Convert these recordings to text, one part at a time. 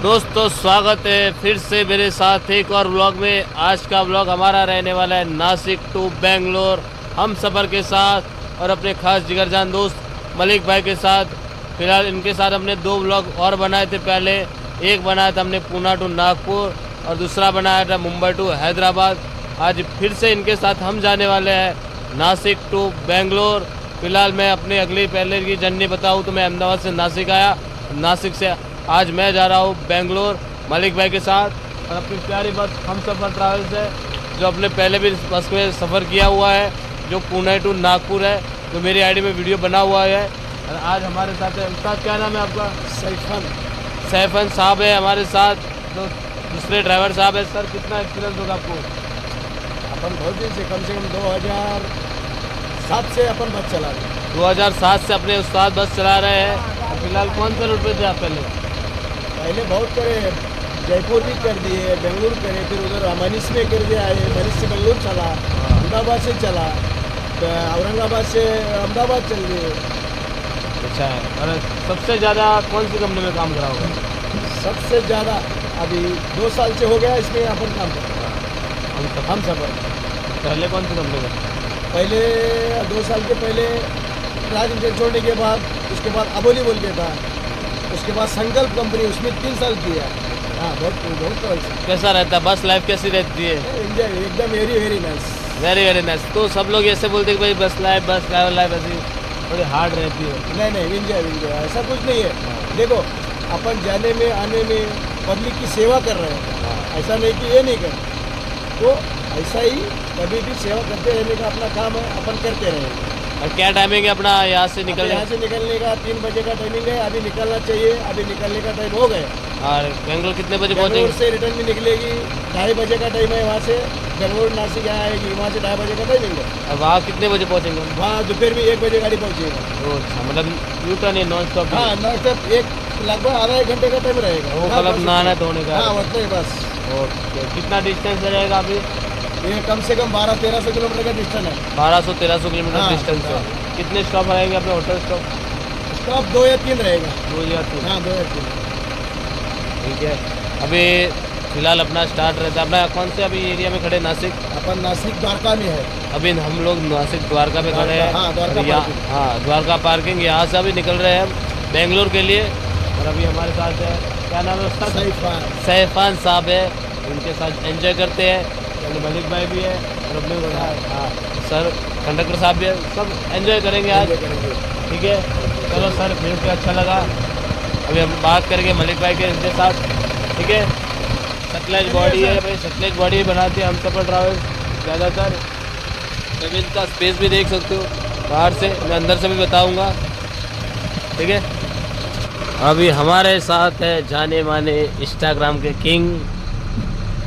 दोस्तों स्वागत है फिर से मेरे साथ एक और व्लॉग में। आज का व्लॉग हमारा रहने वाला है नासिक टू बेंगलोर हम सफ़र के साथ और अपने खास जिगरजान दोस्त मलिक भाई के साथ। फिलहाल इनके साथ हमने 2 व्लॉग और बनाए थे। पहले एक बनाया था हमने पूना टू नागपुर और दूसरा बनाया था मुंबई टू हैदराबाद। आज फिर से इनके साथ हम जाने वाले हैं नासिक टू बेंगलोर। फिलहाल मैं अपने अगली पहले की जर्नी बताऊँ तो मैं अहमदाबाद से नासिक आया, नासिक से आज मैं जा रहा हूँ बेंगलोर मलिक भाई के साथ और अपनी प्यारी बस हम सफ़र ट्रैवल्स है जो अपने पहले भी बस में सफ़र किया हुआ है जो पुणे टू नागपुर है, जो मेरी आईडी में वीडियो बना हुआ है। और आज हमारे साथ है उस्ताद, क्या नाम है आपका? सैफन साहब है हमारे साथ, जो दूसरे ड्राइवर साहब है। सर कितना एक्सपीरियंस होगा आपको? अपन बहुत दिन से कम 2007 से अपन बस चला रहे हैं। 2007 से अपने उस्ताद बस चला रहे हैं। फिलहाल कौन से रूट पे थे आप? पहले बहुत करे, जयपुर भी कर दिए, बेंगलुरु करे, फिर उधर मनीष में कर दिया है। मनीष से बेंगलुरु चला, अहमदाबाद से चला, औरंगाबाद से अहमदाबाद चल दिए। अच्छा है। और सबसे ज़्यादा कौन सी कंपनी में काम करा होगा? सबसे ज़्यादा अभी 2 साल से हो गया इसमें अपन काम कर रहे हैं हम सफ़र। पहले कौन सी कंपनी में? पहले 2 साल के पहले राज इंजन छोड़ने के बाद, उसके बाद अबोली बोल के था, उसके बाद संकल्प कंपनी, उसमें 3 साल किया। हाँ, बहुत कैसा रहता है बस लाइफ, कैसी रहती है? एकदम वेरी नाइस, वेरी नाइस। तो सब लोग ऐसे बोलते हैं कि भाई बस ड्राइवर लाइफ ऐसी थोड़ी हार्ड रहती है। नहीं एंजॉय ऐसा कुछ नहीं है। देखो अपन जाने में आने में पब्लिक की सेवा कर रहे हैं, ऐसा नहीं कि ये नहीं कर, तो ऐसा ही कभी भी सेवा करते रहने का अपना काम है, अपन करते रहेंगे। और क्या टाइमिंग है अपना यहाँ से निकलने? यहाँ से निकलने का 3 बजे का टाइमिंग है, अभी निकलना चाहिए, अभी निकलने का टाइम हो गया। और बेंगलोर कितने बजे बेंगलोर पहुँचेंगे? से रिटर्न भी निकलेगी 2:30 बजे का टाइम है। वहाँ से बेंगलोर नासिक यहाँ आएगी, वहाँ से 2:30 बजे का टाइमिंग है। और वहाँ कितने बजे पहुँचेंगे? वहाँ दोपहर में 1 बजे गाड़ी पहुँचेगा। अच्छा, मतलब यू टर्न है नॉन स्टॉप? हाँ, नॉन स्टॉप, लगभग आधा 1 घंटे का टाइम रहेगा। वो मतलब नहाना धोने का? हाँ, उतना ही बस। ओके, कितना डिस्टेंस रहेगा अभी? ये कम से कम 1200-1300 किलोमीटर का डिस्टेंस है। 1200-1300 किलोमीटर हाँ, डिस्टेंस है। कितने स्टॉप रहेंगे अपने होटल स्टॉप? स्टॉप 2 या 3 रहेगा। 2 या 3? हाँ, 2 या 3। ठीक है। अभी फिलहाल अपना स्टार्ट रहता है अपना कौन से अभी एरिया में खड़े? नासिक। अपन नासिक द्वारका में है अभी हम लोग नासिक द्वारका में खड़े हैं। हाँ, द्वारका पार्किंग। हाँ, द्वारका पार्किंग। यहाँ से अभी निकल रहे हैं हम बेंगलोर के लिए। और अभी हमारे साथ है, क्या नाम है उसका? सैफान साहब है, उनके साथ एंजॉय करते हैं। मलिक भाई भी है और अपने हाँ सर कंडक्टर साहब भी है, सब एंजॉय करेंगे आज। ठीक है, चलो सर, मिल के अच्छा लगा। अभी हम बात करेंगे मलिक भाई के इनके साथ। ठीक है, सतलेज बॉडी है भाई, सतलेज बॉडी बनाती है हम सफ़र ट्रैवल्स ज़्यादातर। जमीन का स्पेस भी देख सकते हो बाहर से, मैं अंदर से भी बताऊंगा। ठीक है, अभी हमारे साथ है जाने माने इंस्टाग्राम के किंग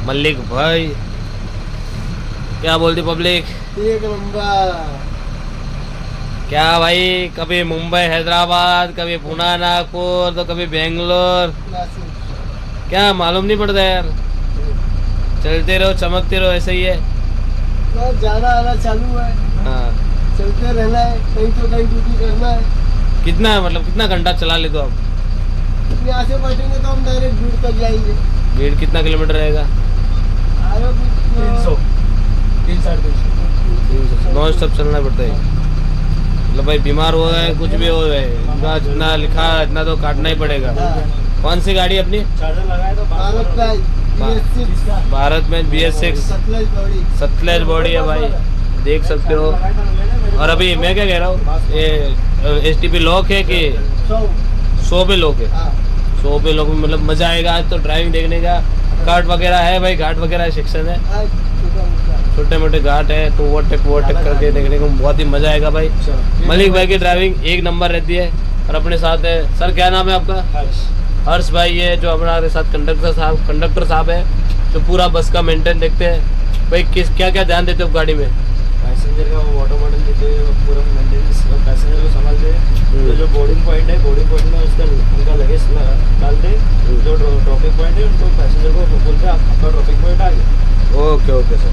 मलिक भाई। क्या बोलती पब्लिक? एक नंबर। क्या भाई, कभी मुंबई हैदराबाद, कभी पुणे नागपुर, तो कभी बेंगलोर। क्या मालूम नहीं पड़ता यार, चलते रहो चमकते रहो, ऐसे ही है। जाना आना चालू है। हाँ, चलते रहना है, कहीं तो कहीं ड्यूटी करना है। कितना मतलब कितना घंटा चला ले तो आप? यहाँ से बैठेंगे तो हम डायरेक्ट भीड़ तक जाएंगे। भीड़ कितना किलोमीटर रहेगा? 300 300 नॉन स्टॉप चलना पड़ता है। मतलब भाई बीमार हो गए, कुछ भी हो गए, जितना लिखा इतना तो काटना ही पड़ेगा। कौन सी गाड़ी अपनी? चार्जर लगाए तो भारत में BS6 सतलेज बॉडी है भाई, देख सकते हो। और अभी मैं क्या कह रहा हूँ, ये STP लॉक है कि 100 पे लॉक है? 100 पे लॉक में मतलब मज़ा आएगा आज तो ड्राइविंग देखने का। घाट वगैरह है भाई, घाट वगैरह सेक्शन है, छोटे मोटे घाट है, तो ओवरटेक करके देखने को बहुत ही मज़ा आएगा भाई। मलिक भाई की ड्राइविंग एक नंबर रहती है। और अपने साथ है सर, क्या नाम है आपका? हर्ष भाई है, जो हमारे साथ कंडक्टर साहब है, जो पूरा बस का मेंटेन देखते हैं। भाई क्या क्या ध्यान देते हो गाड़ी में? पैसेंजर का वाटर बॉटल देते हैं, पूरा मेंटेनेंस, पैसेंजर को संभालते हैं। जो बोर्डिंग पॉइंट है, बोर्डिंग पॉइंट में उनका लगेज डालते हैं। जो ड्रॉपिंग पॉइंट है उनको पैसेंजर को बोलते हैं आपका ड्रॉपिंग पॉइंट आ गया। ओके सर,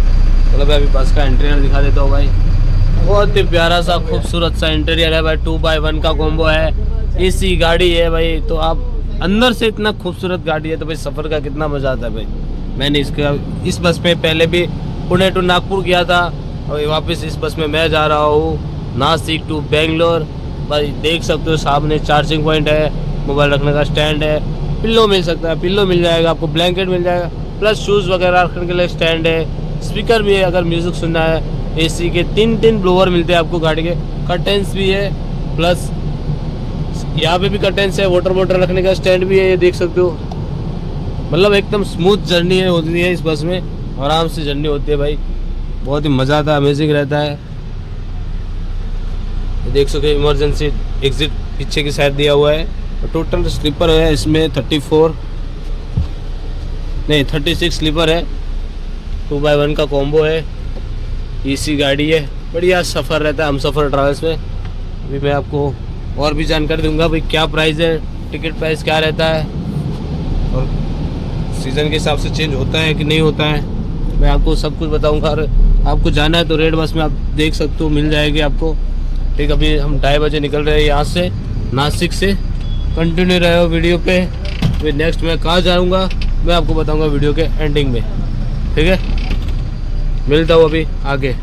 मतलब अभी बस का इंटीरियर दिखा देता हूँ भाई। बहुत ही प्यारा सा खूबसूरत सा इंटीरियर है भाई, 2x1 का कॉम्बो है, AC गाड़ी है भाई। तो आप अंदर से इतना खूबसूरत गाड़ी है तो भाई सफ़र का कितना मज़ा आता है भाई। मैंने इस बस में पहले भी पुणे टू नागपुर किया था और वापस इस बस में मैं जा रहा हूँ नासिक टू बेंगलोर। भाई देख सकते हो सामने चार्जिंग पॉइंट है, मोबाइल रखने का स्टैंड है, पिल्लो मिल सकता है, पिल्लो मिल जाएगा आपको, ब्लैंकेट मिल जाएगा, प्लस शूज़ वगैरह रखने के लिए स्टैंड है, स्पीकर भी है अगर म्यूज़िक सुनना है, एसी के 3 ब्लोअर मिलते हैं आपको गाड़ी के, कर्टेंस भी है, प्लस यहाँ पे भी कर्टेंस है, वाटर रखने का स्टैंड भी है, ये देख सकते हो। मतलब एकदम स्मूथ जर्नी होती है इस बस में, आराम से जर्नी होती है भाई, बहुत ही मज़ा आता है, अमेजिंग रहता है। ये देख सकते हो इमरजेंसी एग्जिट पीछे की साइड दिया हुआ है। टोटल स्लीपर है इसमें 36 स्लीपर है, 2x1 का कॉम्बो है, एसी गाड़ी है, बढ़िया सफ़र रहता है हम सफ़र ट्रैवल्स में। अभी मैं आपको और भी जानकारी दूंगा भाई क्या प्राइस है, टिकट प्राइस क्या रहता है और सीज़न के हिसाब से चेंज होता है कि नहीं होता है, मैं आपको सब कुछ बताऊंगा। और आपको जाना है तो रेड बस में आप देख सकते हो, मिल जाएगी आपको। ठीक, अभी हम 2:30 बजे निकल रहे हैं यहाँ से नासिक से। कंटिन्यू रहे हो वीडियो पे, फिर नेक्स्ट मैं कहाँ जाऊँगा मैं आपको बताऊँगा वीडियो के एंडिंग में। ठीक है, मिलता हूँ अभी आगे।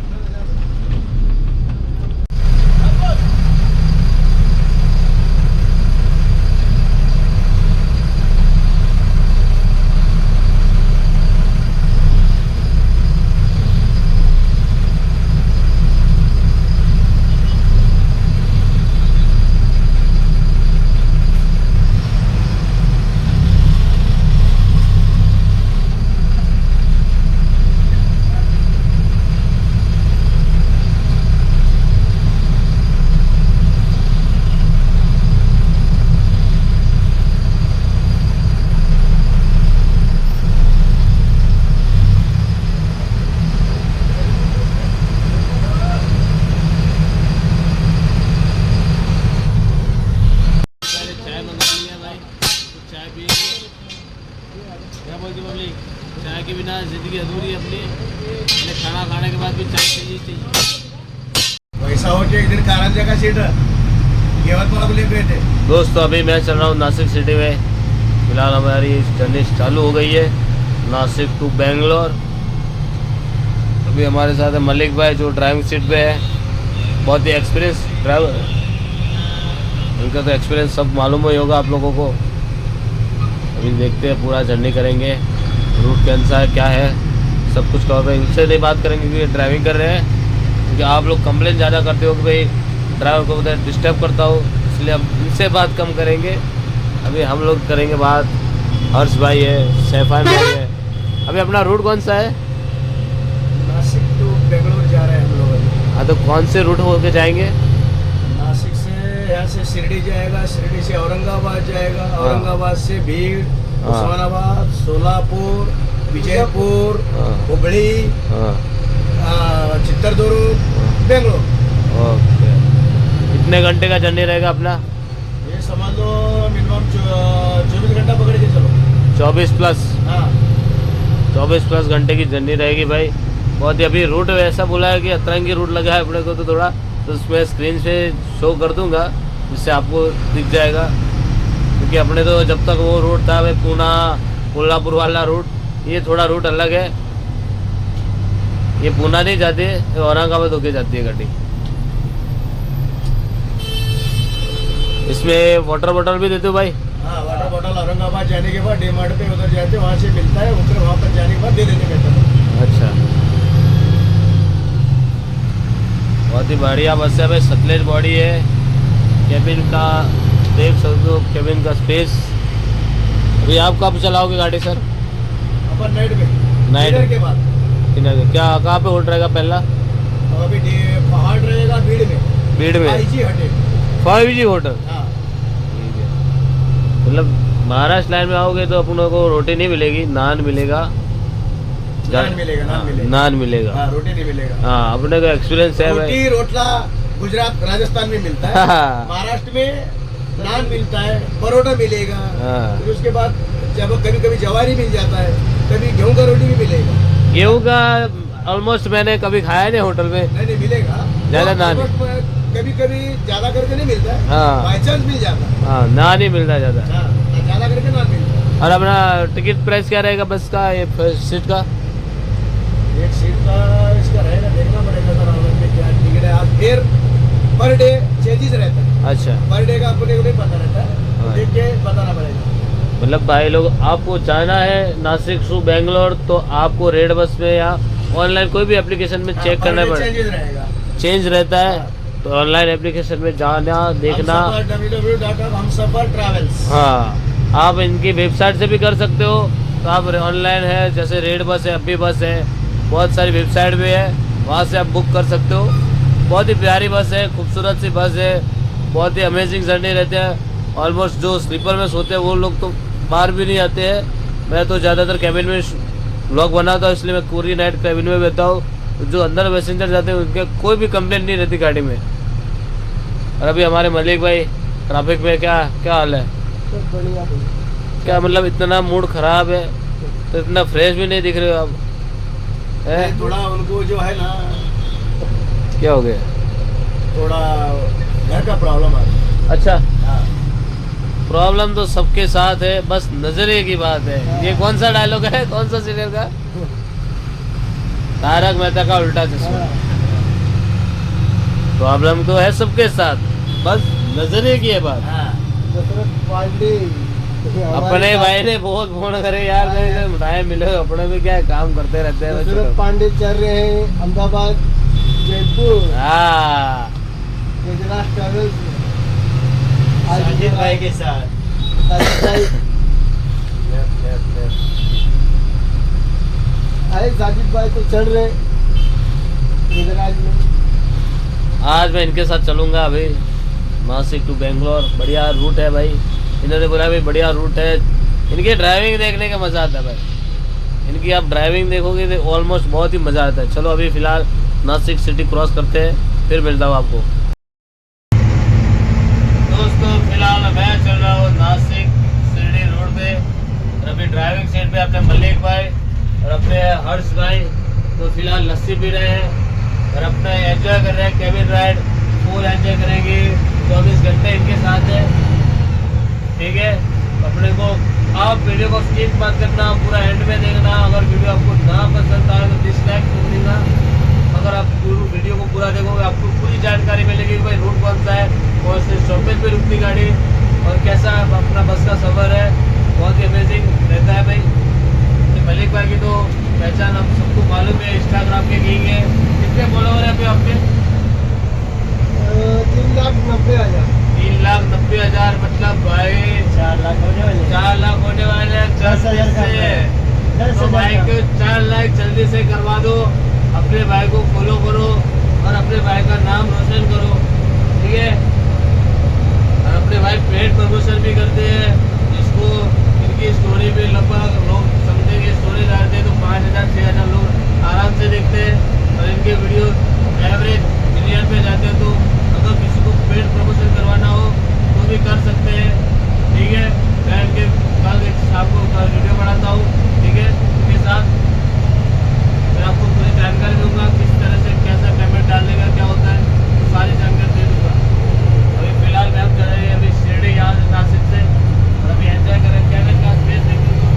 चाय के बिना जिंदगी अधूरी है अपनी, खाना खाने के बाद भी चाय चाहिए। पैसा हो एक दिन कारंजा का सीट यवतमाळ को ले गए थे। दोस्तों अभी मैं चल रहा हूँ नासिक सिटी में, फिलहाल हमारी जर्नी चालू हो गई है नासिक टू बेंगलोर। अभी हमारे साथ है मलिक भाई जो ड्राइविंग सीट पे है, बहुत ही एक्सपीरियंस ड्राइवर, उनका तो एक्सपीरियंस सब मालूम ही होगा आप लोगों को। अभी देखते हैं, पूरा जर्नी करेंगे, रूट कैसा है क्या है सब कुछ कवर। इनसे नहीं बात करेंगे क्योंकि ड्राइविंग कर रहे हैं, क्योंकि आप लोग कंप्लेन ज़्यादा करते हो कि भाई ड्राइवर को उधर डिस्टर्ब करता हो, इसलिए हम इनसे बात कम करेंगे। अभी हम लोग करेंगे बात, हर्ष भाई है, सैफान भाई है। अभी अपना रूट कौन सा है? नासिक टू बेंगलोर जा रहे हैं हम लोग अभी। हाँ, तो कौन से रूट होके जाएंगे? नासिक से यहाँ से शिरडी जाएगा, शिरडी से औरंगाबाद जाएगा, औरंगाबाद से भीड़, उस्मानाबाद, सोलापुर, विजयपुर, हुबली, चित्रदुर्ग, बेंगलोर। ओके, कितने घंटे का जर्नी रहेगा अपना? ये समझ लो मिनिमम 24 घंटा पकड़ के चलो। 24 प्लस? हाँ, 24 प्लस घंटे की जर्नी रहेगी भाई। बहुत ही अभी रूट ऐसा बोला है कि अतरंगी रूट लगा है अपने को, तो थोड़ा तो उसमें स्क्रीन से शो कर दूंगा जिससे आपको दिख जाएगा, क्योंकि अपने तो जब तक वो रूट था भाई पूना कोल्हापुर वाला रूट, ये थोड़ा रूट अलग है। ये पूना नहीं जाती है, ये औरंगाबाद होके जाती है गाड़ी। इसमें वाटर बॉटल भी देते हो भाई? हाँ, वाटर बॉटल औरंगाबाद जाने के बाद डीमार्ट पे उधर जाते वहाँ से मिलता है, उधर वहाँ पर जाने के बाद दे देते कहते हैं। अच्छा, बहुत ही बढ़िया बस है भाई, सतलेज बॉडी है। केबिन का देख सकते हो, केबिन का स्पेस। अभी आप कब चलाओगे गाड़ी सर? अपन नाइट में, नाइट डिनर के बाद। क्या कहाँ पे होल्ड रहेगा पहला? और अभी पहाड़ रहेगा भीड़ में, भीड़ में 5G होटल। 5G होटल, हाँ, मतलब महाराष्ट्र लाइन में आओगे तो अपनों को रोटी नहीं मिलेगी, नान मिलेगा। नान मिलेगा, नान मिलेगा। नान मिलेगा, हाँ, रोटी नहीं मिलेगा। हाँ, अपने को एक्सपीरियंस है भाई। रोटी रोटला गुजरात राजस्थान में मिलता है, महाराष्ट्र में नान मिलता है, परोठा मिलेगा। हाँ। फिर उसके बाद जब कभी कभी जवारी मिल जाता है, कभी गेहूं का रोटी भी मिलेगा। गेहूँ का ऑलमोस्ट मैंने कभी खाया नहीं होटल में। नहीं मिलेगा, ज्यादा नान कभी कभी ज्यादा करके नहीं मिलता है, हाँ। बाई चांस मिल जाता है। हाँ, नान ही मिलता है ज़्यादा। हाँ, ज्यादा और अपना टिकट प्राइस क्या रहेगा बस का, ये सीट का? एक सीट का इसका रहेगा, देखना पड़ेगा सर ऑनलाइन पे क्या टिकट है। आज फिर पर डे चेंजेस रहता है, अच्छा, पर डे का अपने को नहीं पता रहता है, हाँ। देख के बताना पड़ेगा। मतलब भाई लोग आपको जाना है नासिक टू बेंगलोर तो आपको रेड बस में या ऑनलाइन कोई भी एप्लीकेशन में चेक करना पड़ेगा, चेंजेस रहेगा। चेंज रहता है। तो ऑनलाइन एप्लीकेशन में जाना देखना। हमसफर ट्रैवल्स। हाँ, आप इनकी वेबसाइट से भी कर सकते हो। तो आप ऑनलाइन है, जैसे रेड बस है, अभी बस है, बहुत सारी वेबसाइट भी है, वहाँ से आप बुक कर सकते हो। बहुत ही प्यारी बस है, खूबसूरत सी बस है, बहुत ही अमेजिंग जर्नी रहते हैं। ऑलमोस्ट जो स्लीपर में सोते हैं वो लोग तो बाहर भी नहीं आते हैं। मैं तो ज़्यादातर कैबिन में व्लॉग बनाता हूँ, इसलिए मैं पूरी नाइट कैबिन में बैठता हूँ। जो अंदर पैसेंजर जाते हैं उनके कोई भी कंप्लेंट नहीं रहती गाड़ी में। और अभी हमारे मलिक भाई ट्रैफिक में क्या हाल है? सब बढ़िया भैया। क्या मतलब इतना मूड खराब है तो इतना फ्रेश भी नहीं दिख रहे हो आप? है? थोड़ा उनको जो है ना, क्या हो गया? थोड़ा घर का प्रॉब्लम है। अच्छा, हाँ। प्रॉब्लम तो सबके साथ है, बस नजरिए की बात है। ये कौन सा डायलॉग है, कौन सा सीरियल का? तारक मेहता का उल्टा चश्मा। प्रॉब्लम तो है सबके साथ, बस नजरिए की है बात। हाँ। दशरथ पांडे अपने भाई ने बहुत फोन करे यार, मेरे बताए मिले, अपने में क्या है, काम करते रहते हैं। दशरथ पांडे चल रहे हैं अहमदाबाद जयपुर हाँ, गुजरात ट्रैवल्स साजिद भाई के साथ। साजिद भाई आए, साजिद भाई तो चल रहे गुजरात में। आज मैं इनके साथ चलूंगा अभी नासिक टू बेंगलोर। बढ़िया रूट है भाई, इन्होंने बोला भाई बढ़िया रूट है। इनकी ड्राइविंग देखने का मज़ा आता है भाई, इनकी आप ड्राइविंग देखोगे तो ऑलमोस्ट बहुत ही मज़ा आता है। चलो अभी फ़िलहाल नासिक सिटी क्रॉस करते हैं, फिर मिलता हूँ आपको। दोस्तों फिलहाल मैं चल रहा हूँ नासिक शिरडी रोड पे, और अभी ड्राइविंग सीट पे अपने मलिक भाई और अपने हर्ष भाई तो फिलहाल लस्सी पी रहे हैं और अपना एंजॉय कर रहे हैं। कैबिन राइड फुल एंजॉय करेंगे, 24 घंटे इनके साथ है, ठीक है। अपने को आप वीडियो को स्किप मत करना, पूरा एंड में देखना। अगर वीडियो आपको ना पसंद आए तो डिसलाइक कर देना। अगर आप वीडियो को पूरा देखोगे आपको पूरी जानकारी मिलेगी भाई रूट कौन सा है, कौन से स्टॉपेज पे रुकती गाड़ी और कैसा अपना बस का सफ़र है। बहुत ही अमेजिंग रहता है भाई। तो मलिक भाई की तो पहचान हम सबको मालूम है, इंस्टाग्राम के किंग है। कितने फॉलोवर है अभी आपके? 3,90,000। 3,90,000 मतलब भाई 4 लाख होने वाले। 4 लाख होने वाले हैं। 10,000 का से है। तो भाई को 4 लाख जल्दी से करवा दो, अपने भाई को फॉलो करो और अपने भाई का नाम रोशन करो, ठीक है। और अपने भाई पेड प्रमोशन भी करते हैं, जिसको इनकी स्टोरी पे लगभग लोग समझेंगे, स्टोरी डालते हैं तो 5,000 6,000 लोग आराम से देखते हैं और इनके वीडियो एवरेज मिलियन पे जाते हैं। तो अगर किसी को पेड प्रमोशन करवाना हो तो भी कर सकते हैं, ठीक है। मैं इनके कल आपको वीडियो बनाता हूँ, ठीक है। इनके साथ मैं आपको पूरी जानकारी दूंगा, किस तरह से कैसा पेमेंट डालने का क्या होता है, तो सारी जानकारी दे दूंगा। अभी फिलहाल मैं अब जा रही है अभी शिरडी, यहाँ से नासिक से, और अभी एंजॉय करें। कैबिन का स्पेस देखिए तो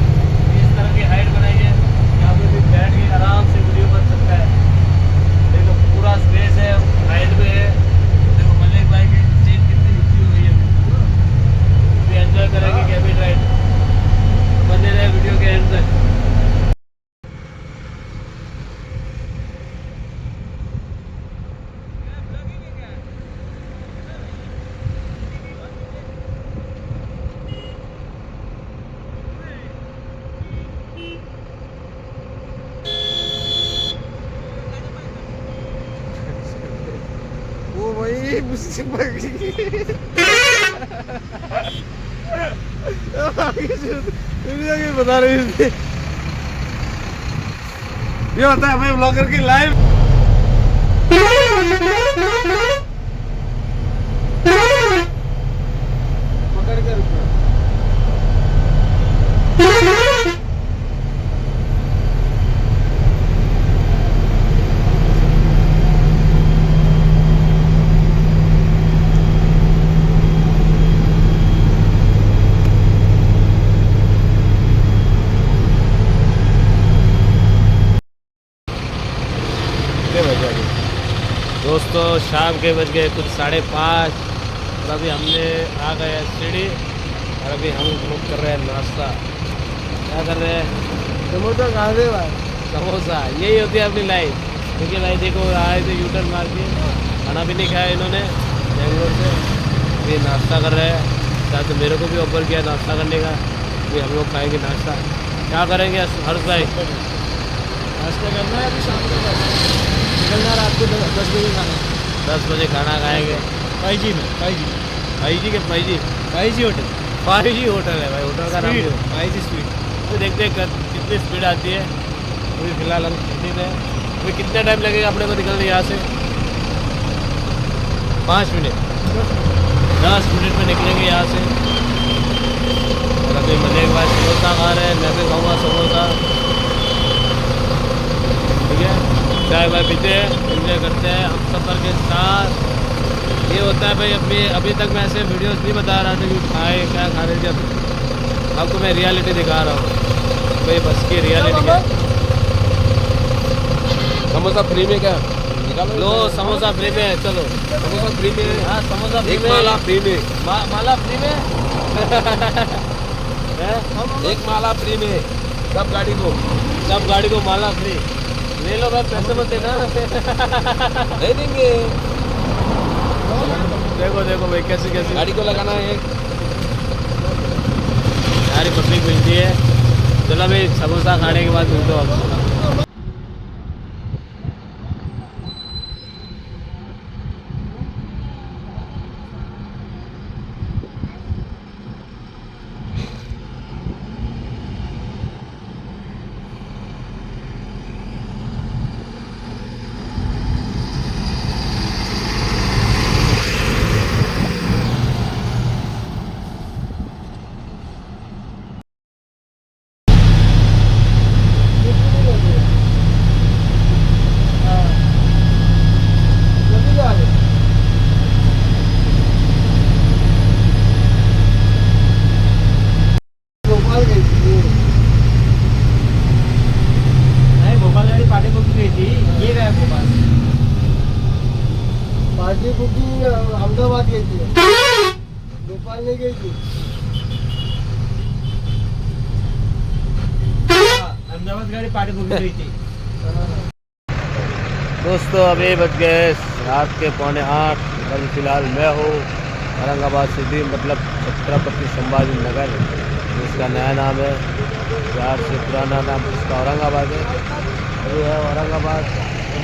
इस तरह की हाइट बनाई है, यहाँ पे भी बैठ के आराम से वीडियो बन सकता है। देखो पूरा स्पेस है, हाइट पे है। देखो मलिक भाई की सीट कितनी ऊंची हुई है, अभी एंजॉय करेंगे कैबिन राइड। बने रहे वीडियो के एंड तक। वो वही मुझसे बता रही थी, ये होता है भाई ब्लॉगर की लाइव। पकड़ कर शाम के बज गए कुछ 5:30 और अभी हमने आ गए सीढ़ी और अभी हम लोग कर रहे हैं नाश्ता। क्या कर रहे हैं? समोसा खा रहे भाई। समोसा। यही होती है अपनी लाइफ। क्योंकि भाई देखो आए थे यूटर्न मार के, खाना भी नहीं खाया इन्होंने बेंगलोर से, अभी नाश्ता कर रहे हैं। साथ मेरे को भी ऑफर किया नाश्ता करने का, अभी हम लोग खाएंगे नाश्ता। क्या करेंगे हर्ष भाई? नाश्ता करना है अभी शाम को, निकलना रात को 10 बजे खाना। 10 बजे खाना खाएंगे भाई जी में, भाई जी भाई जी के भाई जी होटल, 5G होटल है भाई, होटल का नाम है। भाई जी स्वीट। तो देखते हैं कितनी स्पीड आती है। अभी फिलहाल हम छुट्टी में, अभी कितना टाइम लगेगा अपने को निकलने यहाँ से? 5 मिनट, 10 मिनट में निकलेंगे यहाँ से। और अभी मजे के बाद समोसा खा रहे हैं, मैं भी खाऊँगा समोसा। ठीक है, चाय वाय पीते हैं, एंजॉय करते हैं हम सफ़र के साथ। ये होता है भाई, अभी तक मैं ऐसे वीडियोस नहीं बता रहा था कि खाए क्या खा रहे थे। आपको मैं रियलिटी दिखा रहा हूँ भाई, बस की रियलिटी क्या। समोसा फ्री में क्या? लो समोसा फ्री में है, चलो समोसा फ्री में है। हाँ समोसा फ्री एक में, माला फ्री में, माला फ्री में है? एक माला फ्री में सब गाड़ी को, सब गाड़ी को माला फ्री। ले लो भाई, पैसे मत देना। दे देंगे। देखो देखो भाई कैसे कैसे गाड़ी को लगाना है। सारी पब्लिक मिलती है। चलो भाई समोसा खाने के बाद मिलते हो आपसे। पार्टी बुकिंग अहमदाबाद गई थी, भोपाल नहीं गई थी। अहमदाबाद गाड़ी पार्टी बुकिंग गई थी। दोस्तों अभी बज गए रात के 7:45। अभी फिलहाल मैं हूँ औरंगाबाद सिटी, मतलब छत्रपति संभाजी नगर, जिसका नया नाम है। बिहार से पुराना नाम इसका औरंगाबाद है। अभी है औरंगाबाद।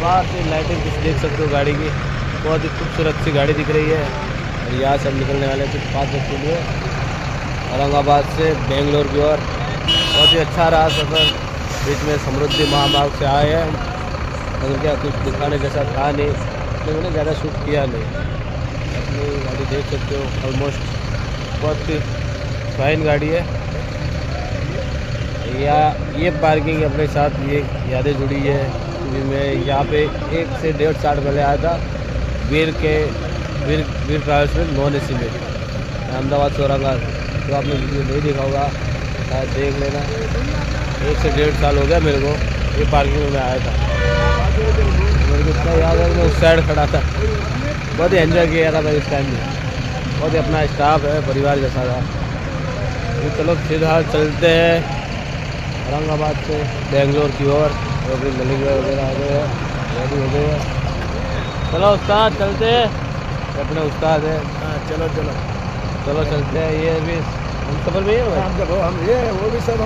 बाहर से लाइटिंग कुछ देख सकते हो गाड़ी की, बहुत ही खूबसूरत सी गाड़ी दिख रही है। और यहाँ से हम निकलने वाले थे 5 बजे के लिए औरंगाबाद से बेंगलोर की ओर। बहुत ही अच्छा रहा सफ़र। बीच में समृद्धि महामार्ग से आए हैं, मगर क्या कुछ दिखाने जैसा था नहीं, इसलिए मैंने ज़्यादा शूट किया नहीं। अपनी गाड़ी देख सकते हो, ऑलमोस्ट बहुत ही फाइन गाड़ी है। या ये पार्किंग अपने साथ ये यादें जुड़ी है, क्योंकि मैं यहाँ पे 1 से 1.5 साल पहले आया था वीर ट्रैवल्स में, नॉन AC में, अहमदाबाद से औरंगाबाद। तो आपने वीडियो नहीं देखा होगा, शायद देख लेना। 1 से 1.5 साल हो गया मेरे को ये पार्किंग में मैं आया था। मेरे को इतना याद है, मैं उस साइड खड़ा था, बहुत ही एंजॉय किया था भाई उस टाइम में। बहुत ही अपना स्टाफ है, परिवार जैसा था। तो चलो फिलहाल चलते हैं औरंगाबाद से बेंगलोर की ओर। और भी मलिक वगैरह आ गए हैं, रेडी हो गए हैं। चलो उस्ताद चलते हैं, अपने उस्ताद है। हाँ चलो चलो चलो चलते हैं। ये भी हम सफ़र में ही है भाई? हम ये वो भी सब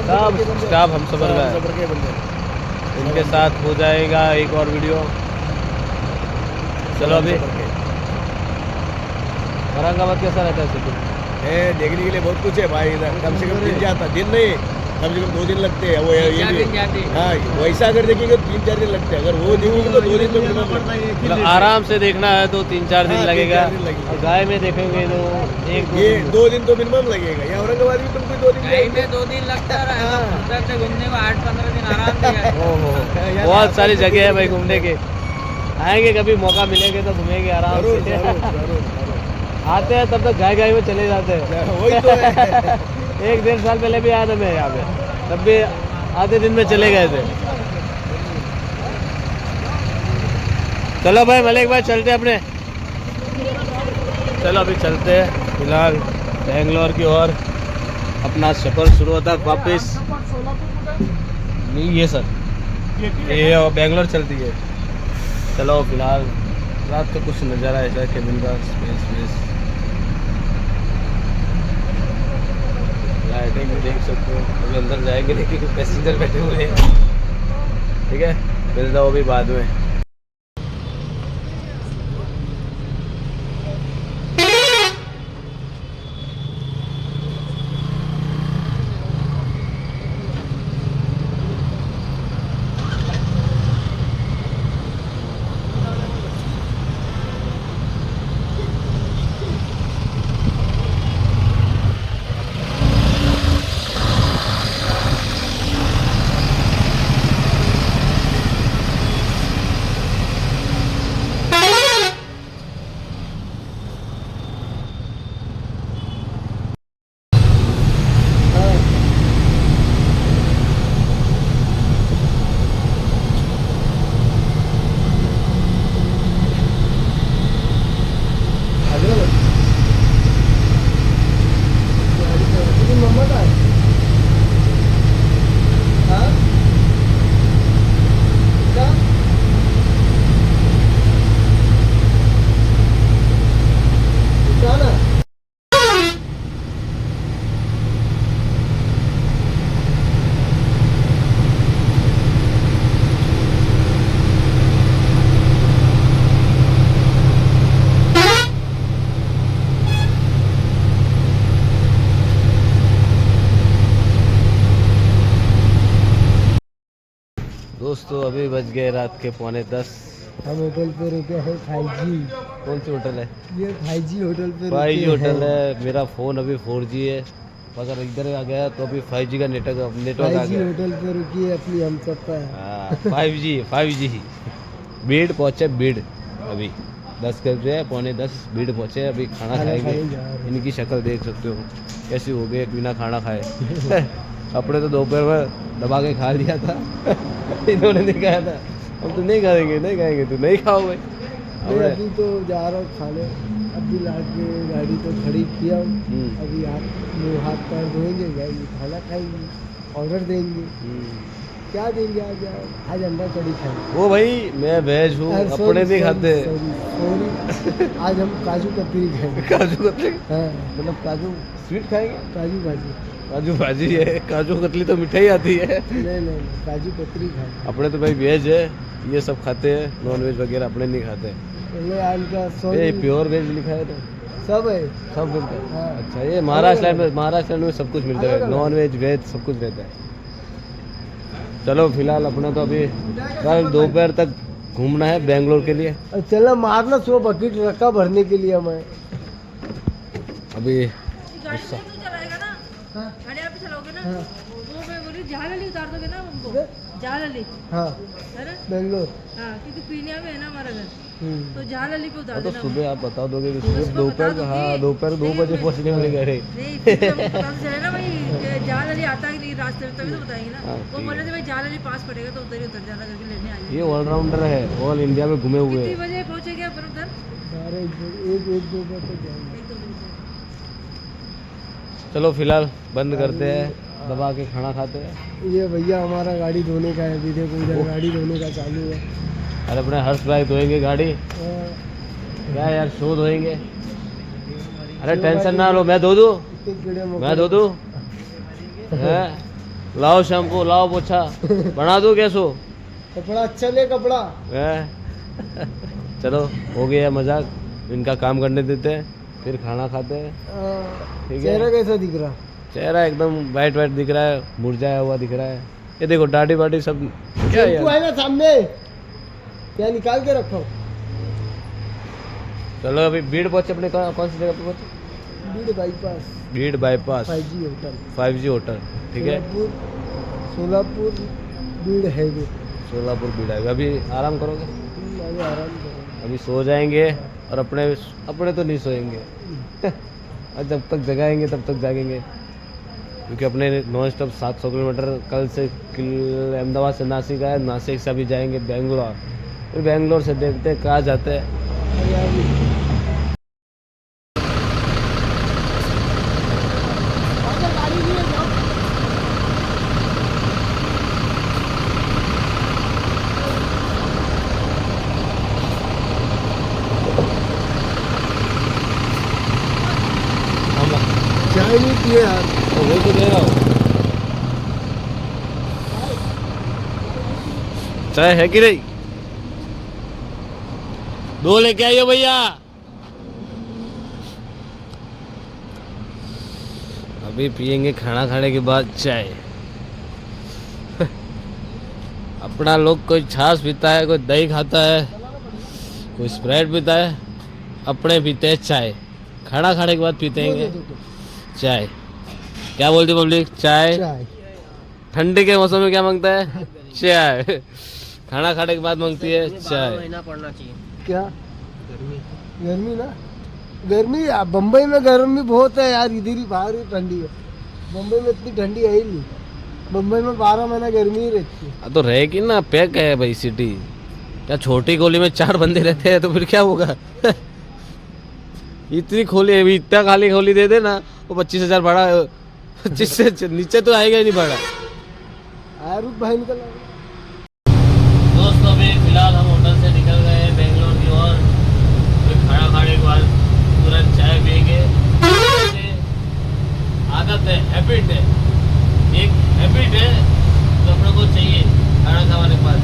स्टाफ हम सफ़र का है। के बंदे। इनके साथ हो जाएगा एक और वीडियो। चलो अभी औरंगाबाद कैसा रहता है सिटी? देखने के लिए बहुत कुछ है भाई इधर। कम से कम दिन जाता, दिन नहीं, कम से कम 2 दिन लगते हैं। वो ये भी हाँ, वैसा अगर देखेंगे तो 3-4 दिन लगते हैं। अगर वो देखेंगे तो 2 दिन तो मिनिमम लगता है। मतलब आराम से देखना है तो 3-4 दिन हाँ, लगेगा। 3-4 दिन लगेगा। और गाय में देखेंगे तो ये 2 दिन तो मिनिमम लगेगा। या औरंगाबाद में तुमको 2 दिन में 2 दिन लगता है, उधर से घूमने को 8-15 दिन आराम से। ओहो, बहुत सारी जगह है भाई घूमने के। आएंगे कभी मौका मिलेंगे तो घूमेंगे आराम जरूर से। जरूर जरूर आते हैं तब तक गाय में चले जाते हैं। वही तो है। 1-1.5 साल पहले भी आया था मैं यहाँ पे, तब भी आधे दिन में चले गए थे। चलो भाई मलिक भाई चलते अपने चलो अभी चलते हैं फिलहाल बेंगलोर की ओर। अपना सफ़र शुरू होता है वापस। नहीं ये सर ये बेंगलोर चलती है। चलो फिलहाल रात का कुछ नज़ारा ऐसा है केबिन का स्पेस लाइटिंग भी देख सकते हो। अभी अंदर जाएंगे लेकिन पैसेंजर बैठे हुए हैं। ठीक है मिलता वो भी बाद में। दोस्तों अभी बज गए रात के 9:45। हम होटल पे रुके हैं 5G। कौन सी होटल है? ये 5G होटल पे 5G होटल है। मेरा फ़ोन अभी 4G है। अगर इधर आ गया तो अभी 5G का नेटवर्क आ 5G गया। होटल पे रुकी है अपनी हम सब का। हाँ 5G बीड़ पहुँचे बीड़ अभी 10 बजे 9:45 बीड़ पहुँचे। अभी खाना खाएंगे। इनकी शक्ल देख सकते हो कैसी हो गई बिना खाना खाए। अपने तो दोपहर में दबा के खा लिया था। इन्होंने नहीं खाया था। हम तो नहीं खाएंगे तू नहीं खाओ भाई। मैं अभी तो जा रहा हूँ खाने। अभी ला के गाड़ी तो खड़ी किया हूँ। अभी मुँह हाथ पैर धोएंगे जाएंगे खाना खाएंगे ऑर्डर देंगे। क्या देंगे आज अंडा कड़ी खाएंगे। वो भाई मैं वेज हूँ अपने नहीं खाते। सॉरी आज हम काजू कतरी खाएंगे। काजू कतली हाँ मतलब काजू स्वीट खाएंगे। काजू भाजी। काजू भाजी है। काजू कतली तो मिठाई आती है। नहीं काजू कतरी खाएंगे। अपने तो भाई वेज है ये सब खाते हैं। नॉन वेज वगैरह अपने नहीं खाते। पहले आज का ये प्योर वेज लिखा है तो सब है। सब मिलता है। हाँ। अच्छा ये महाराष्ट्र में सब कुछ मिलता है। नॉन वेज वेज सब कुछ रहता है। चलो फिलहाल अपना तो अभी कल दोपहर तक घूमना है बेंगलोर के लिए। चलो मारना 100 बकेट रखा भरने के लिए हमें अभी गाड़ी से तू चलाएगा ना गाड़ी आप ही चलाओगे ना हाँ। वो मैं बोली जहालली उतार दोगे ना उनको जहालली हाँ है ना बेंगलोर। हाँ क्योंकि पीनिया में है ना हमारा घर तो जहालली पे उतार तो देना सुबह आप बता दोगे कि सुबह सुबह बता दोपहर दूंगी। हाँ दोपहर 2 बजे नहीं, पहुँचने वाले घर है। नहीं फिर भी हमको पता तो चले ना भाई जहालली आता है कि नहीं रास्ते में तभी तो बताएंगे ना हाँ, वो ठीक बोल है। रहे थे भाई जहालली पास पड़ेगा तो उधर ही उतर जाना करके लेने आ ये ऑलराउंडर है। ऑल इंडिया में घूमे हुए कितनी हैं। बजे पहुंचेंगे अपन उधर सारे एक दो बजे तक जाएंगे। 1-2 बजे चलो फिलहाल बंद करते हैं दबा के खाना खाते हैं। ये भैया हमारा गाड़ी धोने का है। अभी देखो इधर गाड़ी धोने का चालू है। अरे अपने हर्ष भाई धोएंगे गाड़ी। क्या यार शो धोएंगे। अरे टेंशन ना लो मैं धो दूँ। इतने कीड़े मैं धो दूँ। लाओ शैम्पू लाओ पोछा बना दूँ कैसो। कपड़ा अच्छा ले कपड़ा। चलो हो गया मजाक। इनका काम करने देते हैं फिर खाना खाते हैं। ठीक है। चेहरा कैसा दिख रहा? चेहरा एकदम वाइट दिख रहा है। मुरझाया हुआ दिख रहा है। ये देखो दाढ़ी बाटी सब क्या है शैम्पू यार। है ना सामने क्या निकाल के रखो। चलो अभी भीड़ पहुंचे अपने कौन सी जगह पे पहुंचे? बीड़ बाईपास भीड़ bypass 5G hotel 5G hotel. ठीक है सोलापुर बीड़ हाईवे। सोलापुर भीड़ है। अभी आराम करोगे? अभी आराम करो। अभी सो जाएंगे और अपने तो नहीं सोएंगे। और जब तक जगाएंगे तब तक जागेंगे क्योंकि अपने नॉन स्टॉप 700 किलोमीटर कल से अहमदाबाद से नासिक आए। नासिक से अभी जाएंगे बेंगलोर। फिर बेंगलोर से देखते हैं कहाँ जाते हैं। अभी चाय है कि नहीं? 2 लेके आइए भैया। अभी पियेंगे खाना खाने के बाद चाय। अपना लोग कोई छाछ पीता है, कोई दही खाता है, कोई स्प्राइट पीता है, अपने पीते हैं चाय। खाना खाने के बाद पीते हैं चाय। क्या बोलती पब्लिक? चाय। चाय ठंडी के मौसम में क्या मांगता है? चाय। खाना खाने के बाद मांगती है चाय। पड़ना चाहिए। क्या गर्मी ना, गर्मी बम्बई में गर्मी बहुत है यार, इधर ही बाहर ही ठंडी है। बम्बई में इतनी ठंडी है ही नहीं, बम्बई में 12 महीना गर्मी ही रहती है। तो रहेगी ना, पैक है भाई सिटी। क्या छोटी गोली में 4 बंदे रहते हैं तो फिर क्या होगा? इतनी खोली है, इतना खाली खोली दे दे ना, वो 25,000 भाड़ा, 25 से नीचे तो आएगा ही नहीं भाड़ा। रुक भाई निकल। दोस्तों अभी फिलहाल हम होटल से निकल गए हैं बेंगलोर की ओर। फिर खाना खाने के बाद तुरंत चाय पियेंगे। आदत है, हैबिट है, एक हैबिट है जो अपने को चाहिए। खाना खाने के बाद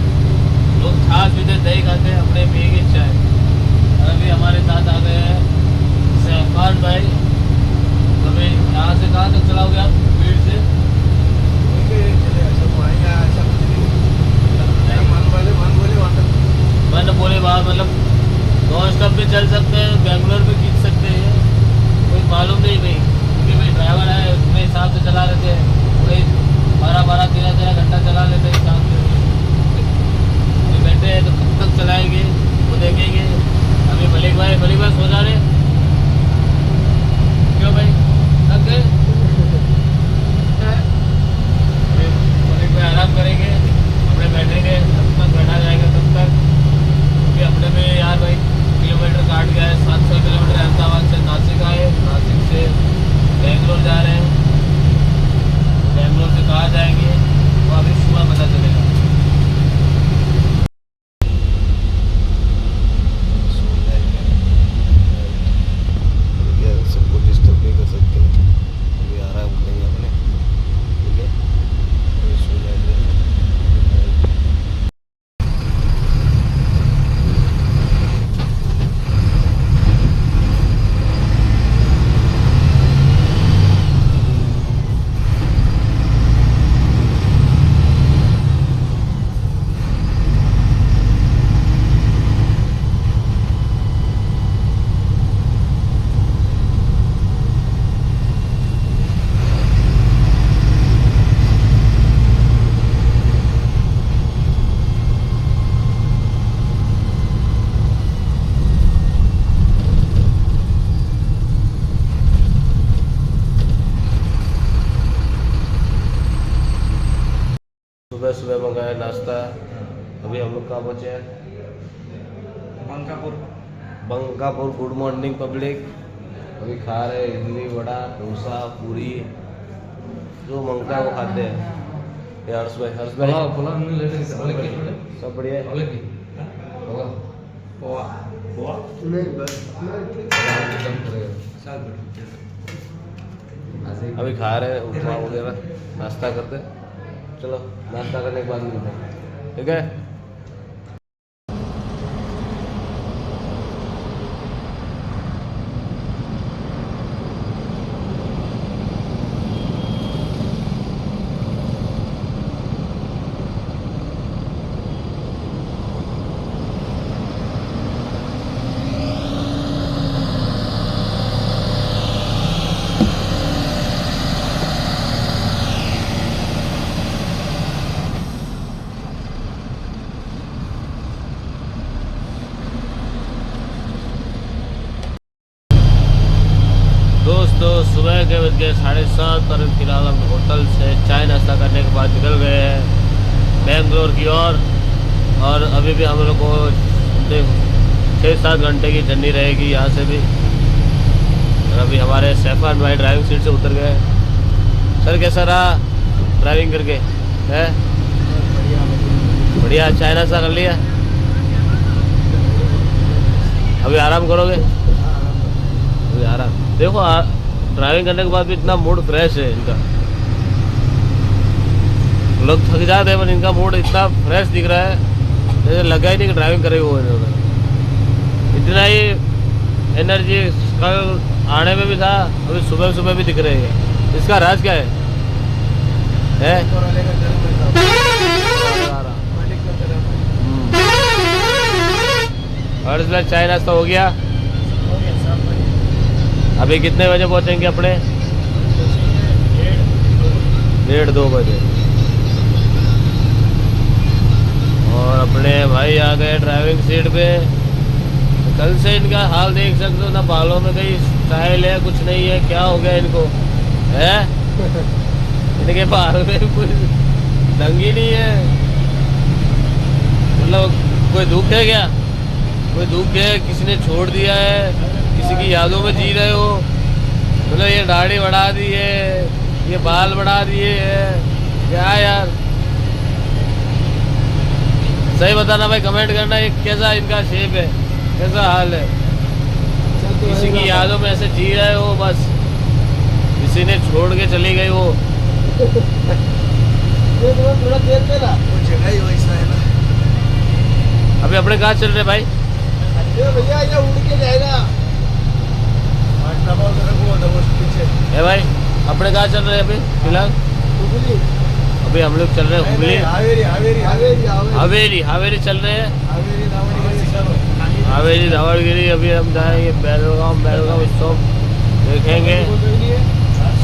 लोग छाछ पीते, दही खाते हैं, अपने पियेंगे चाय। और अभी हमारे साथ आ गए हैं सैफान भाई। अभी यहाँ से कहाँ तक चलाओगे आप? भीड़ से मन बोले बाहर, मतलब नॉन स्टॉप भी चल सकते हैं, बेंगलोर भी खींच सकते हैं, कोई मालूम नहीं भाई। क्योंकि भाई ड्राइवर है, उसके हिसाब से चला लेते हैं। कोई 12-12, 13-13 घंटा चला लेते हैं हिसाब से। अभी बैठे हैं तो कब तक चलाएंगे वो देखेंगे। अभी मलिक भाई सो जा रहे। क्यों भाई, थक गए? मलिक भाई आराम करेंगे, अपने बैठेंगे, तब तक बैठा जाएगा तब तक। क्योंकि अपने में यार भाई किलोमीटर काट गया है। 700 किलोमीटर अहमदाबाद से नासिक आए, नासिक से बेंगलोर जा रहे हैं। बेंगलोर से कहाँ जाएंगे वो अभी सुबह पता चलेगा। सबको डिस्टर्ब नहीं कर सकते, अभी आराम करेंगे अपने, ठीक है? अभी सो जाएंगे। सुबह सुबह मंगाया नाश्ता। अभी हम लोग कहाँ पहुँचे हैं? बंकापुर। Good morning public. अभी खा रहे इडली, वड़ा, डोसा, पूरी, जो मंगता है वो खाते हैं। ये हर्ष भाई सब बढ़िया है। अभी खा रहे हैं उपमा वगैरह, नाश्ता करते हैं। चलो नाश्ता करने के बाद मिलते हैं, ठीक है? दोस्तों सुबह के बज गए 7:30 और फिलहाल हम होटल से चाय नाश्ता करने के बाद निकल गए हैं बेंगलोर की ओर। और अभी भी हम लोग को 6-7 घंटे की जर्नी रहेगी यहाँ से भी। और अभी हमारे सैफान भाई ड्राइविंग सीट से उतर गए। सर कैसा रहा ड्राइविंग करके? है बढ़िया। चाय नाश्ता कर लिया, अभी आराम करोगे? अभी आराम। देखो ड्राइविंग करने के बाद भी इतना मूड फ्रेश है इनका, लोग थक जाते हैं पर इनका मूड इतना फ्रेश दिख रहा है जैसे लगा ही नहीं कि ड्राइविंग करे हुए इन्होंने। इतना ही एनर्जी कल आने में भी था, अभी सुबह सुबह भी दिख रही है। इसका राज क्या है? और इस बार चाय नाश्ता हो गया। अभी कितने बजे पहुंचेंगे अपने? 1:30-2 बजे। और अपने भाई आ गए ड्राइविंग सीट पे। कल से इनका हाल देख सकते हो ना, बालों में कहीं स्टाइल है कुछ नहीं है, क्या हो गया इनको है? इनके बाल में कुछ ढंग ही नहीं है। मतलब कोई दुख है क्या? कोई दुख है? किसी ने छोड़ दिया है? किसी की यादों में जी रहे हो? मतलब ये दाढ़ी बढ़ा दी है, ये बाल बढ़ा दिए है, क्या यार? सही बताना भाई, कमेंट करना ये कैसा इनका शेप है, कैसा हाल है? किसी की यादों में ऐसे जी रहे हो बस, किसी ने छोड़ के चली गई वो। थोड़ा देर पे ना वो जगह ही वैसा है ना। अभी अपने कहाँ चल रहे भाई? भैया ये उड़ के जाएगा है भाई, अपने कहाँ चल रहे हैं अभी फिलहाल? अभी हम लोग चल रहे हैं हुबली, हावेरी चल रहे हैं, हावेरी दावड़गिरी। अभी हम जाएंगे बेलगाम स्टॉप देखेंगे।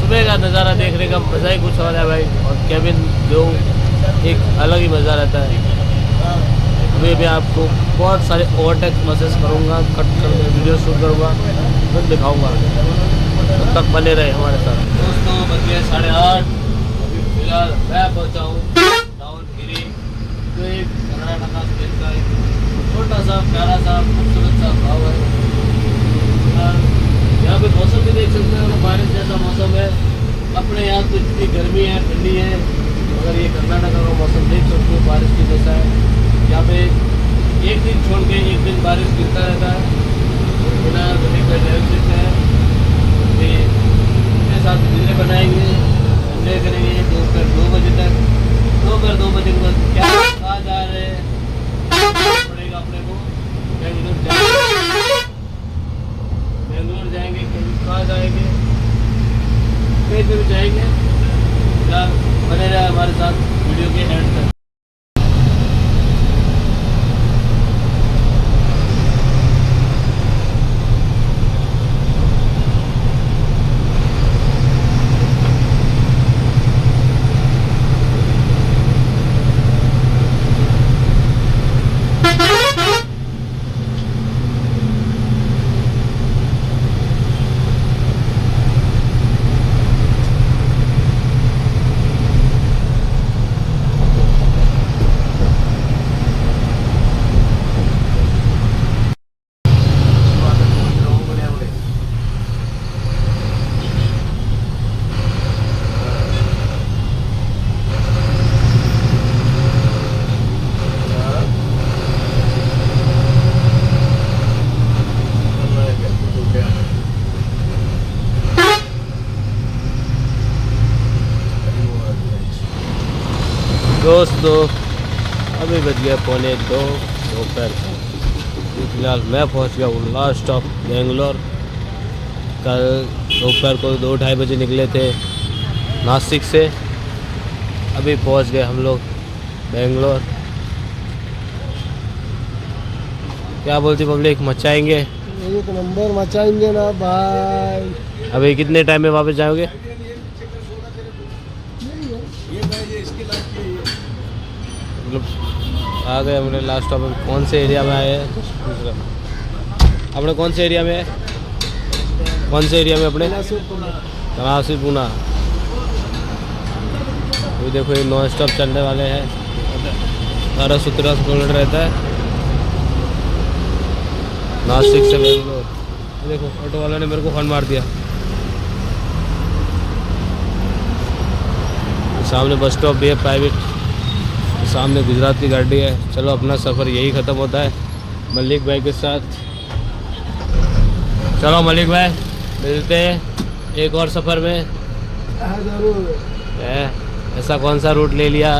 सुबह का नज़ारा देखने का मज़ा ही कुछ और है भाई, और केबिन जो एक अलग ही मज़ा रहता है। अभी भी आपको बहुत सारे ओवरटेक मैसेज करूँगा, कट कर वीडियो शूट करूँगा, फिर दिखाऊँगा। तब तक बने रहे हमारे साथ। दोस्तों बज गए 8:30। अभी फिलहाल मैं पहुँचा हूँ दावड़गिरी, जो एक कर्नाटका स्टेट का एक छोटा सा प्यारा सा खूबसूरत सा गाँव है। यहाँ पे मौसम भी देख सकते हैं, बारिश जैसा मौसम है। अपने यहाँ तो इतनी गर्मी है, ठंडी है, मगर ये कर्नाटका का मौसम देख सकते हो बारिश की जैसा है। यहाँ पे एक दिन छोड़ के एक दिन बारिश गिरता रहता है, बिना गली का डायरेक्शन है। अपने साथ वीडियो बनाएंगे, एंजॉय करेंगे दोपहर 2 बजे तक। दोपहर 2 बजे के बाद क्या कहाँ जा रहे हैं पड़ेगा अपने को। बेंगलोर जाएंगे, कहीं कहाँ जाएंगे, कहीं पे भी जाएंगे। बने रहे हमारे साथ वीडियो के एंड तक। दोस्तों अभी बज गया 1:45 दोपहर। फिलहाल मैं पहुंच गया हूँ लास्ट स्टॉप बेंगलोर। कल दोपहर को 2-2:30 बजे निकले थे नासिक से, अभी पहुंच गए हम लोग बेंगलोर। क्या बोलती पब्लिक, मचाएंगे? एक नंबर मचाएंगे ना भाई। अभी कितने टाइम में वापस जाओगे? मतलब आ गए हमने लास्ट स्टॉप में। कौन से एरिया में आए हैं अपने? कौन से एरिया में है? कौन से एरिया में अपने? तनासी पूना। अभी देखो ये नॉन स्टॉप चलने वाले हैं। 12-17 किलोमीटर रहता है नासिक से बेंगलोर। देखो ऑटो वाला ने मेरे को हॉर्न मार दिया। सामने बस स्टॉप भी है प्राइवेट, सामने गुजरात की गाड़ी है। चलो अपना सफ़र यही ख़त्म होता है मलिक भाई के साथ। चलो मलिक भाई मिलते हैं एक और सफ़र में। ऐसा कौन सा रूट ले लिया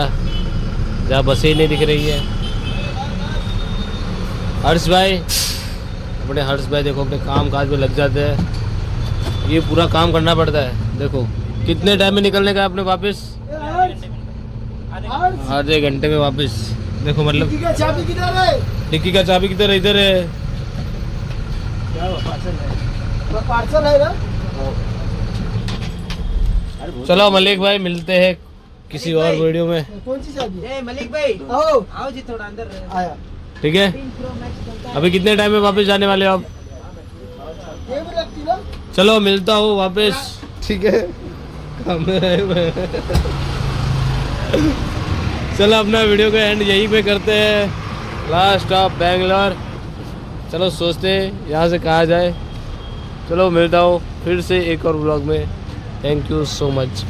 जहाँ बसें ही नहीं दिख रही है। हर्ष भाई, अपने हर्ष भाई देखो अपने काम काज में लग जाते हैं। ये पूरा काम करना पड़ता है। देखो कितने टाइम में निकलने का है अपने वापस? आधे घंटे में वापस। देखो मतलब डिक्की का चाबी किधर है? डिक्की का चाबी किधर है? इधर है। क्या हुआ, पार्सल है? पार्सल है ना? चलो मलिक भाई, मिलते हैं किसी और वीडियो में, कौन सी चाबी? ए मलिक भाई, आओ आओ जी थोड़ा अंदर। आया। ठीक है। अभी कितने टाइम में वापस जाने वाले हो आप? ये भी लगती ना? चलो मिलता हूँ वापस। ठीक है। काम में रहे मैं। चलो अपना वीडियो का एंड यहीं पे करते हैं। Last stop Bangalore. चलो सोचते हैं यहाँ से कहाँ जाए। चलो मिलता हूँ फिर से एक और व्लॉग में। Thank you so much.